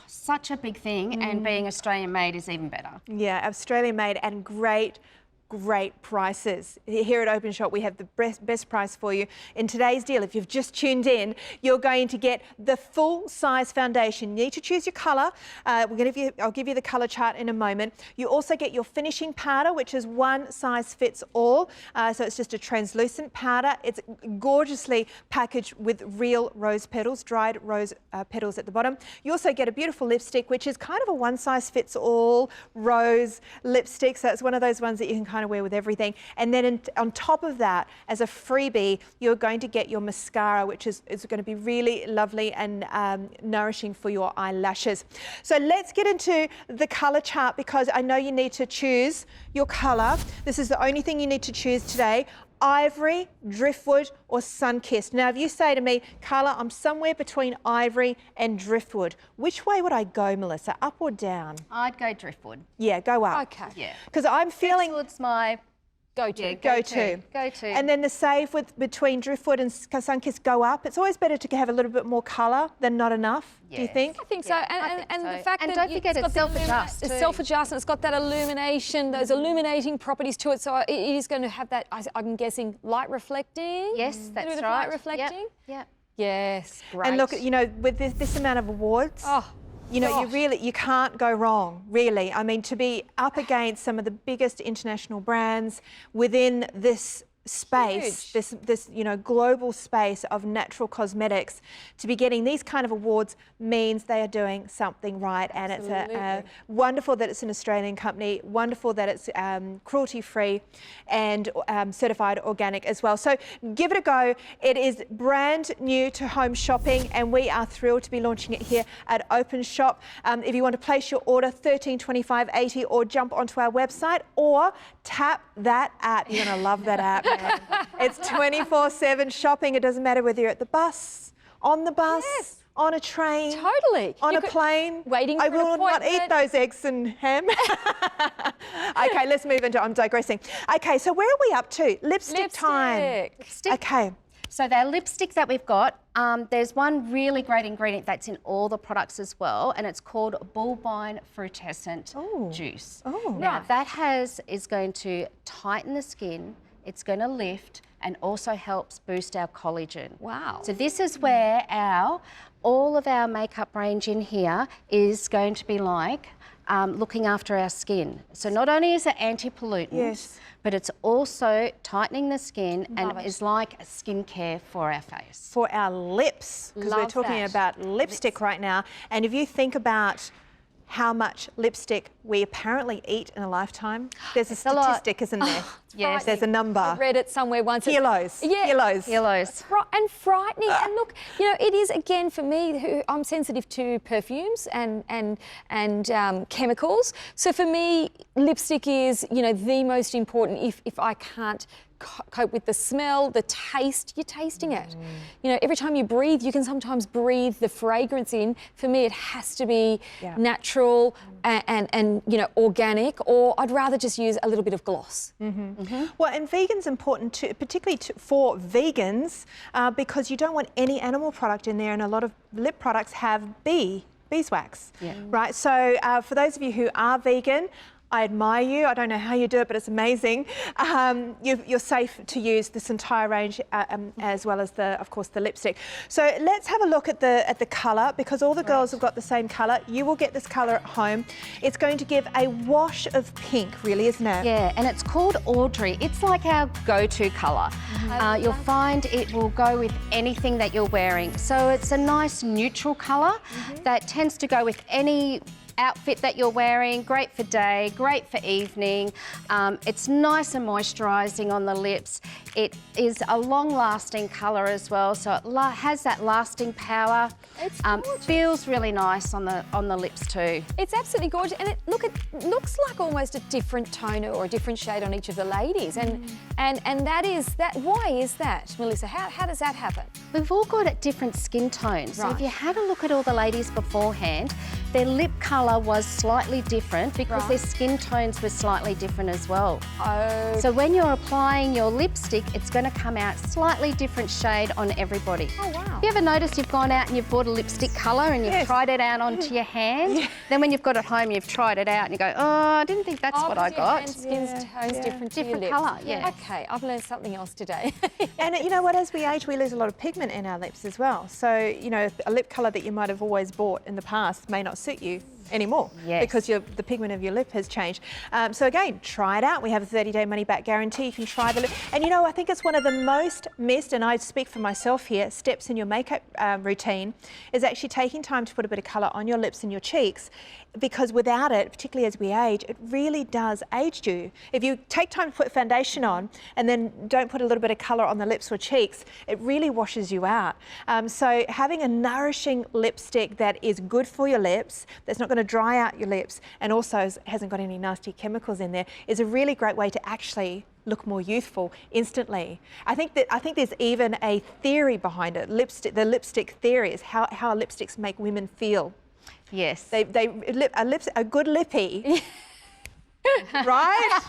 such a big thing, and being Australian made is even better. Yeah, Australian made and great prices. Here at Openshop, we have the best price for you. In today's deal, if you've just tuned in, you're going to get the full size foundation. You need to choose your colour. I'll give you the colour chart in a moment. You also get your finishing powder, which is one size fits all. So it's just a translucent powder. It's gorgeously packaged with real rose petals, dried rose petals at the bottom. You also get a beautiful lipstick, which is kind of a one size fits all rose lipstick. So it's one of those ones that you can kind of wear with everything. And then on top of that, as a freebie, you're going to get your mascara, which is going to be really lovely and nourishing for your eyelashes. So let's get into the colour chart, because I know you need to choose your colour. This is the only thing you need to choose today. Ivory, driftwood, or sun-kissed. Now, if you say to me, Carla, I'm somewhere between ivory and driftwood, which way would I go, Melissa? Up or down? I'd go driftwood. Yeah, go up. Okay. Yeah. Because I'm feeling... Driftwood's my Go-to. yeah, Go-to. Go-to. And then the save between driftwood and sun-kissed go up. It's always better to have a little bit more colour than not enough, do you Yes. think? I think so. And the fact And that don't forget, it's it's got the self-adjust It's too. self-adjust, and it's got that illumination, those illuminating properties to it. So it is going to have that, I'm guessing, light reflecting. Yes, A little that's bit of right. light reflecting. Yep. Yes, great. And look, with this amount of awards, gosh. you can't go wrong, really. I mean, to be up against some of the biggest international brands within this space, this global space of natural cosmetics, to be getting these kind of awards means they are doing something right. And it's wonderful that it's an Australian company, wonderful that it's cruelty-free and certified organic as well. So give it a go. It is brand new to home shopping, and we are thrilled to be launching it here at Openshop. If you want to place your order, $13.25.80, or jump onto our website or tap that app. You're going to love that app. It's 24/7 shopping. It doesn't matter whether you're at the bus, on the bus, on a train, Totally. on a plane. Waiting I for an will not eat appointment. those eggs and ham. Okay, let's move into. I'm digressing. Okay, so where are we up to? Lipstick time. Lipstick. Okay. So their lipstick that we've got, there's one really great ingredient that's in all the products as well, and it's called bulbine frutescent juice. Now that is going to tighten the skin, it's going to lift, and also helps boost our collagen. Wow. So this is where all of our makeup range in here is going to be like looking after our skin. So not only is it anti-pollutant, but it's also tightening the skin and is like a skincare for our face. For our lips, because we're talking about lipstick right now. And if you think about how much lipstick we apparently eat in a lifetime, there's a statistic, isn't there? Yes. There's a number. I read it somewhere once. Kilos. Yeah. Kilos. Kilos. And frightening. And look, you know, it is, again, for me, who I'm sensitive to perfumes and chemicals. So for me, lipstick is, you know, the most important. If I can't cope with the smell, the taste, you're tasting it. You know, every time you breathe, you can sometimes breathe the fragrance in. For me, it has to be natural and you know, organic, or I'd rather just use a little bit of gloss. Well, and vegan's important too, particularly for vegans, because you don't want any animal product in there, and a lot of lip products have beeswax, right? So for those of you who are vegan, I admire you. I don't know how you do it, but it's amazing. You're safe to use this entire range, as well as of course, the lipstick. So let's have a look at the colour, because all the girls have got the same colour. You will get this colour at home. It's going to give a wash of pink, really, isn't it? Yeah, and it's called Audrey. It's like our go-to colour. You'll find it will go with anything that you're wearing. So it's a nice neutral colour that tends to go with any outfit that you're wearing. Great for day, great for evening. It's nice and moisturising on the lips. It is a long-lasting colour as well, so it has that lasting power. It's feels really nice on the lips too. It's absolutely gorgeous, and it looks like almost a different toner or a different shade on each of the ladies, and that is that. Why is that, Melissa? How does that happen? We've all got different skin tones. So if you had a look at all the ladies beforehand, their lip colour was slightly different because their skin tones were slightly different as well. Oh. So when you're applying your lipstick, it's going to come out slightly different shade on everybody. Oh, wow. Have you ever noticed you've gone out and you've bought a lipstick colour and you've tried it out onto your hand? Then when you've got it home, you've tried it out and you go, oh, I didn't think that's what I got. Skin's tone's different to your Different lips. colour, yeah. Okay, I've learned something else today. And you know what, as we age, we lose a lot of pigment in our lips as well. So, you know, a lip colour that you might have always bought in the past may not suit you anymore because the pigment of your lip has changed. So again, try it out. We have a 30-day money-back guarantee. You can try the lip. And you know, I think it's one of the most missed, and I speak for myself here, steps in your makeup routine is actually taking time to put a bit of colour on your lips and your cheeks, because without it, particularly as we age, it really does age you. If you take time to put foundation on and then don't put a little bit of colour on the lips or cheeks, it really washes you out. So having a nourishing lipstick that is good for your lips, that's not going to dry out your lips, and also hasn't got any nasty chemicals in there, is a really great way to actually look more youthful instantly. I think there's even a theory behind it. The lipstick theory is how lipsticks make women feel. Yes. A good lippy. Right?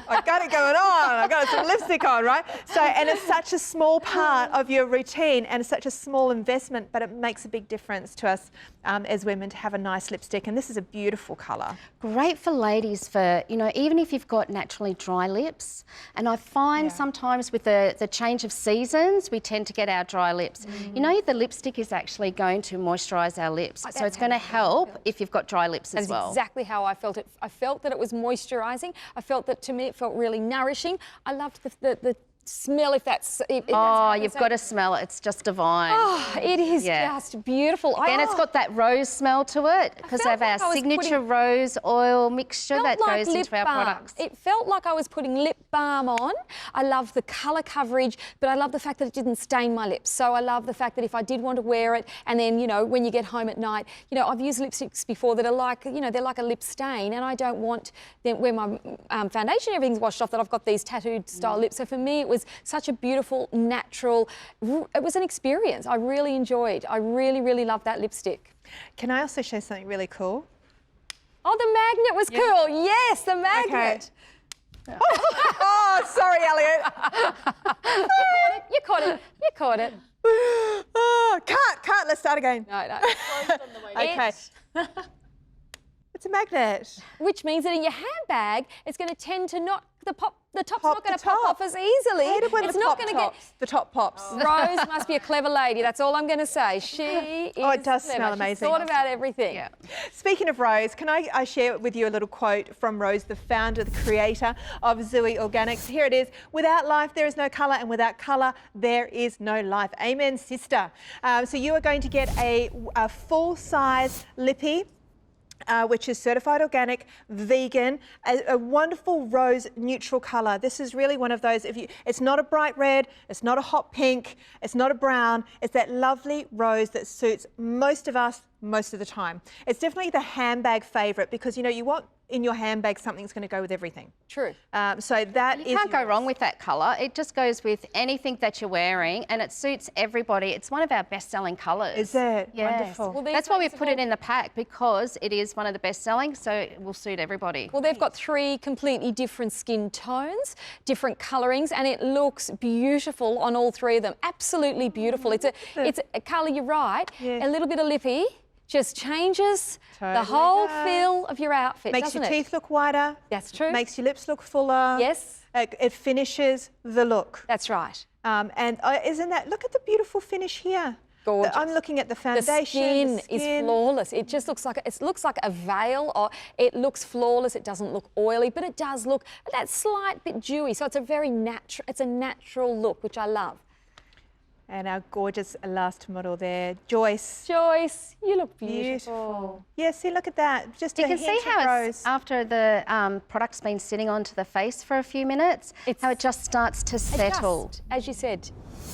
I got it going on. I got some lipstick on, right? So, and it's such a small part of your routine, and it's such a small investment, but it makes a big difference to us as women to have a nice lipstick. And this is a beautiful colour. Great for ladies, for, you know, even if you've got naturally dry lips. And I find sometimes with the change of seasons, we tend to get our dry lips. You know, the lipstick is actually going to moisturise our lips. So it's going to help if you've got dry lips as well. That's exactly how I felt it. I felt that it was moisturising. I felt that, to me, it felt really nourishing. I loved the smell, if that's you've got to smell it. It's just divine. Oh, it is just beautiful. And it's got that rose smell to it because of our signature rose oil mixture that goes into our products. It felt like I was putting lip balm on. I love the colour coverage, but I love the fact that it didn't stain my lips. So I love the fact that if I did want to wear it, and then, you know, when you get home at night, you know, I've used lipsticks before that are like, you know, they're like a lip stain, and I don't want them, where my foundation, everything's washed off, that I've got these tattooed style lips. So for me, it was such a beautiful, natural, it was an experience. I really enjoyed. I really, really loved that lipstick. Can I also show something really cool? Oh, the magnet was cool. Yes, the magnet. Okay. Oh, sorry, Elliot. You caught it. Oh, cut. Let's start again. No. Okay. It's a magnet. Which means that in your handbag, it's going to tend to not, the top's Pop not going the to pop top. off as easily. Hated when It's the not pop going to tops. The top pops. Rose must be a clever lady. That's all I'm going to say. She is Oh, it does clever. smell She's amazing. thought about everything. Yeah. Speaking of Rose, can I share with you a little quote from Rose, the founder, the creator of Zuii Organics? Here it is. Without life, there is no colour, and without colour, there is no life. Amen, sister. So you are going to get a full-size lippy, which is certified organic, vegan, a wonderful rose neutral colour. This is really one of those, it's not a bright red, it's not a hot pink, it's not a brown, it's that lovely rose that suits most of us most of the time. It's definitely the handbag favourite because, you know, you want in your handbag something that's going to go with everything. True. So that is... You can't go wrong with that colour. It just goes with anything that you're wearing and it suits everybody. It's one of our best-selling colours. Is it? Yes. Wonderful. Well, That's why we put it in the pack, because it is one of the best-selling, so it will suit everybody. Well, they've got 3 completely different skin tones, different colourings, and it looks beautiful on all 3 of them. Absolutely beautiful. It's a colour, you're right, Yes. a little bit of lippy, just changes the Totally whole does. feel of your outfit, Makes doesn't your it? teeth look whiter. That's true. Makes your lips look fuller. Yes. It finishes the look. That's right. And isn't that, look at the beautiful finish here. Gorgeous. I'm looking at the The foundation. skin is flawless. It just looks like a veil, or it looks flawless. It doesn't look oily, but it does look that slight bit dewy. So it's a very natural. It's a natural look, which I love. And our gorgeous last model there, Joyce. Joyce, you look beautiful. Beautiful. Yeah, see, look at that. Just You a can see hint of how rose. it's, after the product's been sitting onto the face for a few minutes, how it just starts to settle. Adjust, as you said.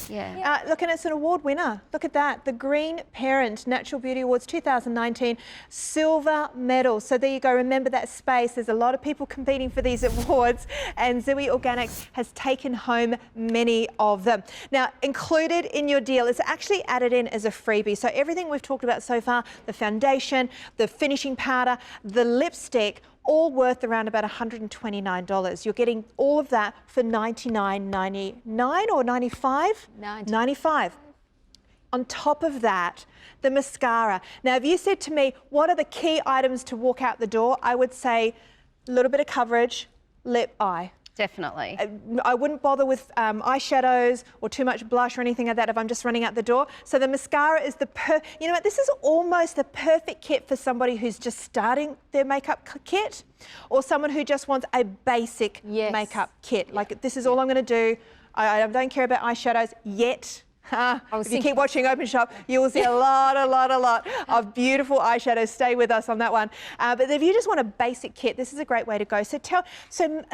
Yeah. Look, and it's an award winner. Look at that. The Green Parent Natural Beauty Awards 2019 silver medal. So there you go. Remember that space. There's a lot of people competing for these awards, and Zuii Organics has taken home many of them. Now, included in your deal, it's actually added in as a freebie. So everything we've talked about so far, the foundation, the finishing powder, the lipstick, all worth around about $129. You're getting all of that for $99.99 or $95? $95. On top of that, the mascara. Now, if you said to me, what are the key items to walk out the door? I would say a little bit of coverage, lip, eye. Definitely. I wouldn't bother with eyeshadows or too much blush or anything like that if I'm just running out the door. So the mascara is you know what, this is almost the perfect kit for somebody who's just starting their makeup kit, or someone who just wants a basic makeup kit. Like, this is all I'm going to do. I don't care about eyeshadows yet. If you keep watching Openshop, you will see a lot of beautiful eyeshadows. Stay with us on that one. But if you just want a basic kit, this is a great way to go. So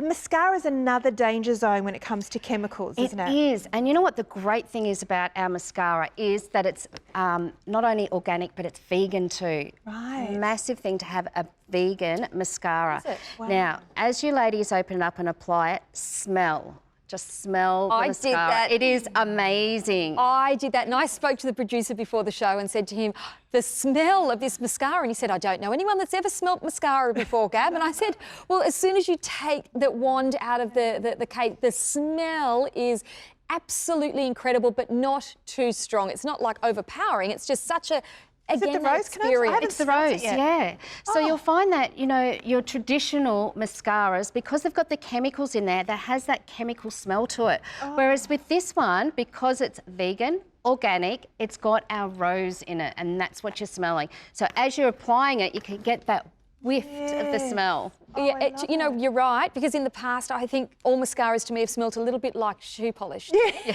mascara is another danger zone when it comes to chemicals, isn't it? It is. And you know what the great thing is about our mascara is that it's not only organic, but it's vegan too. Right. Massive thing to have a vegan mascara. Is it? Wow. Now, as you ladies open it up and apply it, smell. Just smell the I did mascara. that. It is amazing. I did that, and I spoke to the producer before the show and said to him, the smell of this mascara, and he said, I don't know anyone that's ever smelt mascara before, Gab. And I said, well, as soon as you take the wand out of the cake, the smell is absolutely incredible, but not too strong. It's not like overpowering. It's just such a... Is it the rose? experience. I haven't It's the smelt it rose, yet. yeah. So you'll find that, you know, your traditional mascaras, because they've got the chemicals in there, that has that chemical smell to it. Whereas with this one, because it's vegan, organic, it's got our rose in it, and that's what you're smelling. So as you're applying it, you can get that whiff of the smell. Yeah, you know, you're right, because in the past, I think all mascaras to me have smelt a little bit like shoe polish. Yeah.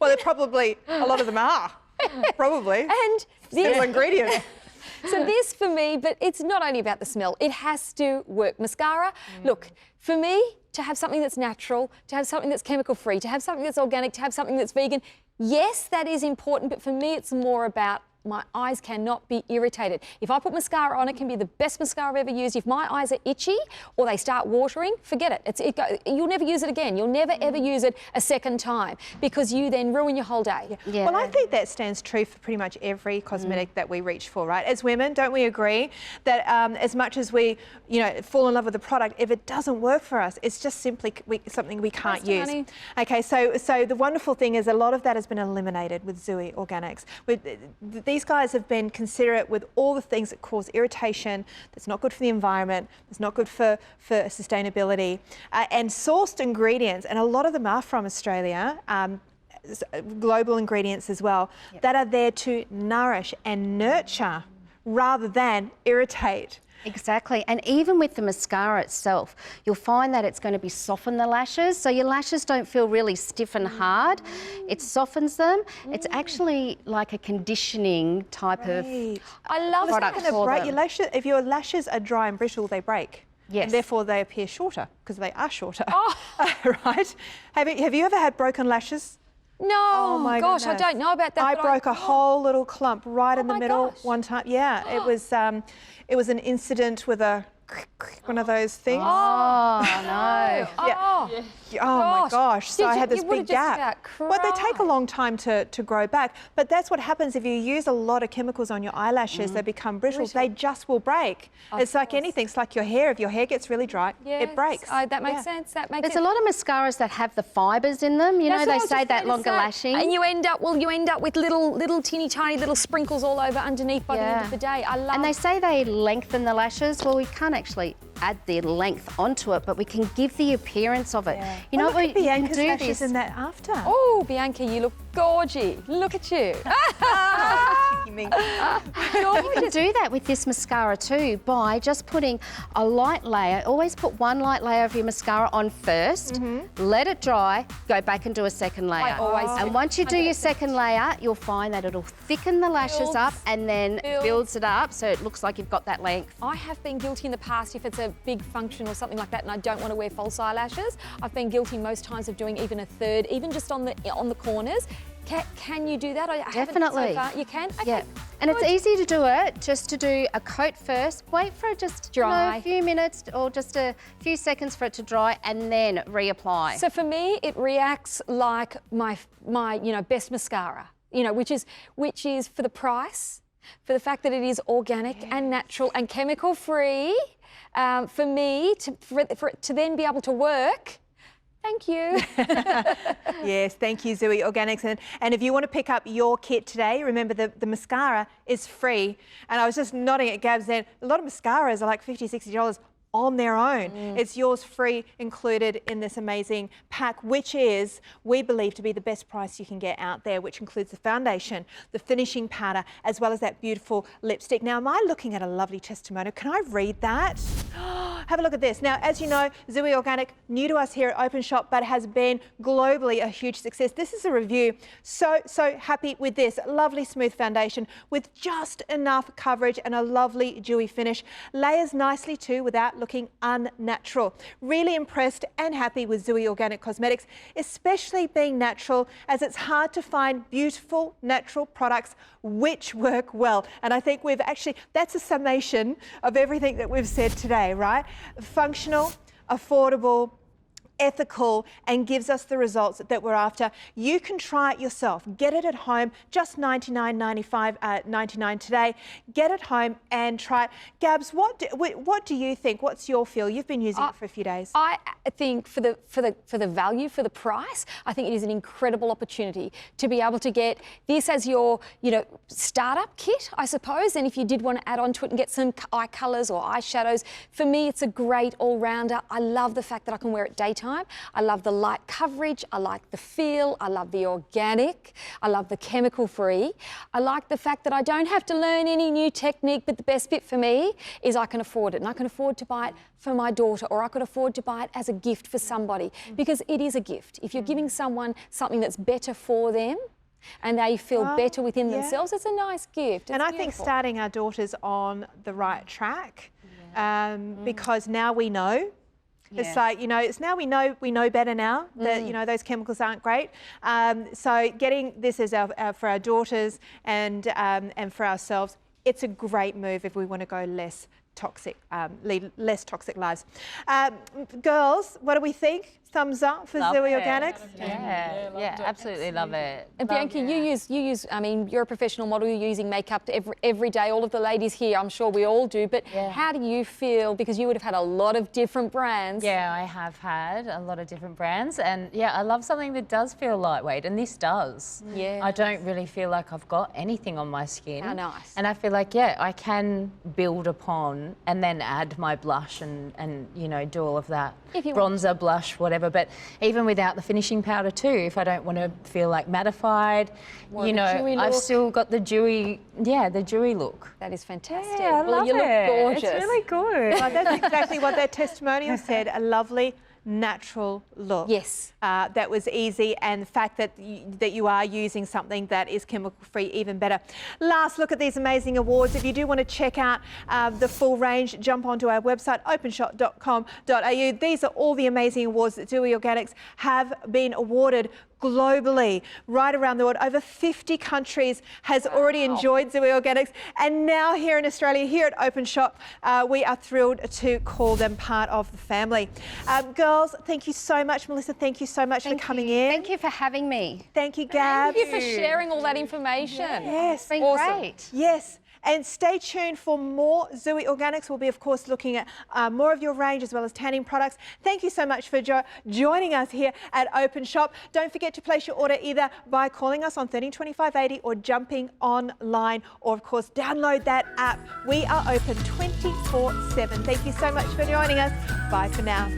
Well, probably a lot of them are. Probably. And Simple ingredients. So this for me, but it's not only about the smell, it has to work. Mascara, look, for me, to have something that's natural, to have something that's chemical free, to have something that's organic, to have something that's vegan, yes, that is important, but for me it's more about my eyes cannot be irritated. If I put mascara on, it can be the best mascara I've ever used. If my eyes are itchy or they start watering, forget it. You'll never use it again. You'll never ever use it a second time because you then ruin your whole day. Yeah. Well, I think that stands true for pretty much every cosmetic that we reach for, right? As women, don't we agree that as much as we, fall in love with the product, if it doesn't work for us, it's just simply something we can't use. Money. Okay, so the wonderful thing is a lot of that has been eliminated with Zuii Organics. These guys have been considerate with all the things that cause irritation, that's not good for the environment, that's not good for sustainability, and sourced ingredients, and a lot of them are from Australia, global ingredients as well, that are there to nourish and nurture rather than irritate. Exactly, and even with the mascara itself, you'll find that it's going to soften the lashes, so your lashes don't feel really stiff and hard. It softens them. It's actually like a conditioning type of I love product Gonna for break them. your lashes. If your lashes are dry and brittle, they break. Yes. And therefore they appear shorter because they are shorter. Right? Have you ever had broken lashes? No, Oh my gosh, goodness. I don't know about that. I but broke a whole little clump right in the my middle gosh. one time. Yeah, it was an incident with one of those things. Oh, no. Oh, Oh my gosh! So Did I you- had this you would've big just gap. about Well, they take a cried. long time to grow back, but that's what happens if you use a lot of chemicals on your eyelashes. They become brittle. They just will break. It's like anything. It's like your hair. If your hair gets really dry, it breaks. That makes Yeah. sense. That makes There's sense. a lot of mascaras that have the fibres in them. You know, That's what they I was say just that going to longer say. lashing. And you end up with little teeny tiny little sprinkles all over underneath by the end of the day. I love. And they say they lengthen the lashes. Well, we can't actually add the length onto it, but we can give the appearance of it. You know Look what? at You can Bianca's do lashes this. in that after. Oh, Bianca, you look gorgy. Look at you. You can do that with this mascara too by just putting a light layer. Always put one light layer of your mascara on first, let it dry, go back and do a second layer. always do. And once you do your second layer, you'll find that it'll thicken the lashes up and then builds it up so it looks like you've got that length. I have been guilty in the past if it's a big function or something like that and I don't want to wear false eyelashes. I've been guilty most times of doing even a third, even just on the corners. Can you do that? I haven't Definitely. so far. You can? Okay. Yeah, and it's easy to do it, just to do a coat first, wait for it just Dry. a few minutes or just a few seconds for it to dry and then reapply. So for me, it reacts like my best mascara, which is for the price, for the fact that it is organic and natural and chemical free. For me, for it to then be able to work. Thank you. Yes, thank you, Zuii Organics. And if you want to pick up your kit today, remember the mascara is free. And I was just nodding at Gabs then. A lot of mascaras are like $50, $60 on their own. It's yours free included in this amazing pack, which is, we believe, to be the best price you can get out there, which includes the foundation, the finishing powder, as well as that beautiful lipstick. Now, am I looking at a lovely testimonial? Can I read that? Have a look at this. Now, as you know, Zuii Organic, new to us here at Openshop, but has been globally a huge success. This is a review. So happy with this. Lovely smooth foundation with just enough coverage and a lovely dewy finish. Layers nicely too without looking unnatural. Really impressed and happy with Zuii Organic Cosmetics, especially being natural, as it's hard to find beautiful natural products which work well. And I think that's a summation of everything that we've said today, right? Functional, affordable, ethical, and gives us the results that we're after. You can try it yourself. Get it at home, just $99.99 today. Get it home and try it. Gabs, what do you think? What's your feel? You've been using it for a few days. I think for the value, for the price, I think it is an incredible opportunity to be able to get this as your startup kit, I suppose. And if you did want to add on to it and get some eye colours or eyeshadows, for me it's a great all-rounder. I love the fact that I can wear it daytime. I love the light coverage. I like the feel. I love the organic. I love the chemical free. I like the fact that I don't have to learn any new technique, but the best bit for me is I can afford it, and I can afford to buy it for my daughter, or I could afford to buy it as a gift for somebody, because it is a gift. If you're giving someone something that's better for them and they feel better within themselves, it's a nice gift. And It's I think beautiful. starting our daughters on the right track, because now we know It's like, it's now we know better now that, those chemicals aren't great. So getting this as for our daughters and for ourselves, it's a great move if we want to go less toxic, lead less toxic lives. Girls, what do we think? Thumbs up for Zuii Organics? Yeah, absolutely love it. And Bianca, you use, I mean, you're a professional model, you're using makeup every day, all of the ladies here, I'm sure we all do, but how do you feel, because you would have had a lot of different brands. Yeah, I have had a lot of different brands, and yeah, I love something that does feel lightweight, and this does. Yeah. I don't really feel like I've got anything on my skin. How nice. And I feel like, I can build upon and then add my blush and do all of that. If you Bronzer, blush, whatever. But even without the finishing powder too, if I don't want to feel like mattified, I've still got the dewy, the dewy look. That is fantastic. Yeah, I love you look gorgeous. It's really good. Well, that's exactly what that testimonial said, a lovely, natural look. Yes. That was easy, and the fact that you are using something that is chemical-free, even better. Last look at these amazing awards. If you do want to check out the full range, jump onto our website, openshop.com.au. These are all the amazing awards that Zuii Organics have been awarded globally, right around the world. Over 50 countries has already enjoyed Zuii Organics, and now here in Australia, here at Openshop, we are thrilled to call them part of the family. Girls, thank you so much. Melissa, thank you so much for coming in. Thank you for having me. Thank you, Gab. Thank you for sharing all that information. Yes. It's been great. Yes. And stay tuned for more Zuii Organics. We'll be, of course, looking at more of your range as well as tanning products. Thank you so much for joining us here at Openshop. Don't forget to place your order either by calling us on 132580 or jumping online, or, of course, download that app. We are open 24/7. Thank you so much for joining us. Bye for now.